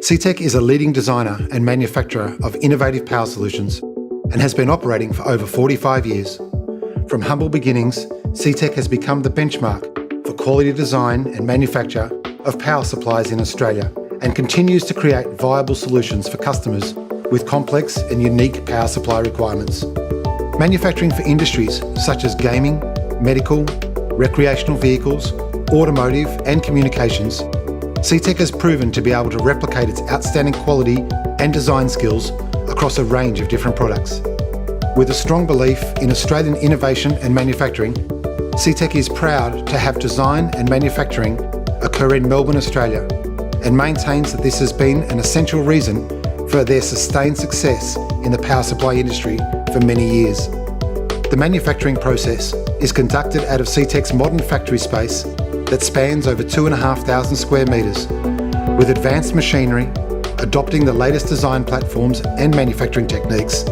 CTEC is a leading designer and manufacturer of innovative power solutions and has been operating for over 45 years. From humble beginnings, CTEC has become the benchmark for quality design and manufacture of power supplies in Australia and continues to create viable solutions for customers with complex and unique power supply requirements. Manufacturing for industries such as gaming, medical, recreational vehicles, automotive and communications, CTEC has proven to be able to replicate its outstanding quality and design skills across a range of different products. With a strong belief in Australian innovation and manufacturing, CTEC is proud to have design and manufacturing occur in Melbourne, Australia, and maintains that this has been an essential reason for their sustained success in the power supply industry for many years. The manufacturing process is conducted out of CTEC's modern factory space that spans over 2,500 square metres, with advanced machinery, adopting the latest design platforms and manufacturing techniques.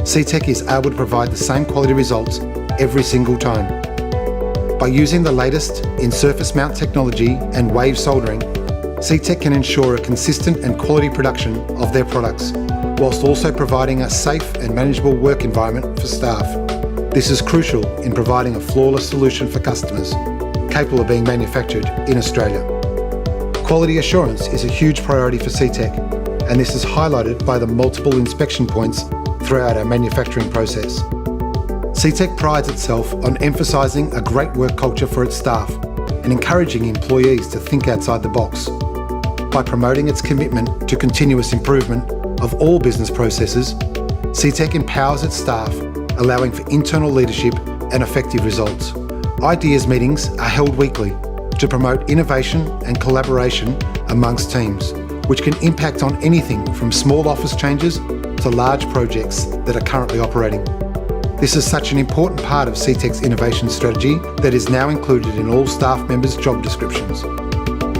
CTEC is able to provide the same quality results every single time. By using the latest in surface mount technology and wave soldering, CTEC can ensure a consistent and quality production of their products, whilst also providing a safe and manageable work environment for staff. This is crucial in providing a flawless solution for customers, capable of being manufactured in Australia. Quality assurance is a huge priority for CTEC, and this is highlighted by the multiple inspection points throughout our manufacturing process. CTEC prides itself on emphasising a great work culture for its staff and encouraging employees to think outside the box. By promoting its commitment to continuous improvement of all business processes, CTEC empowers its staff, allowing for internal leadership and effective results. Ideas meetings are held weekly to promote innovation and collaboration amongst teams, which can impact on anything from small office changes to large projects that are currently operating. This is such an important part of CTEC's innovation strategy that is now included in all staff members' job descriptions.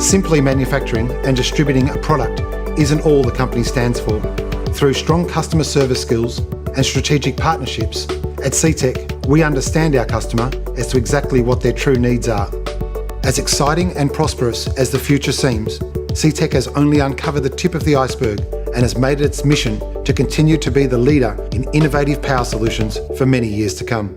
Simply manufacturing and distributing a product isn't all the company stands for. Through strong customer service skills and strategic partnerships, at CTEC, we understand our customer as to exactly what their true needs are. As exciting and prosperous as the future seems, CTEC has only uncovered the tip of the iceberg and has made it its mission to continue to be the leader in innovative power solutions for many years to come.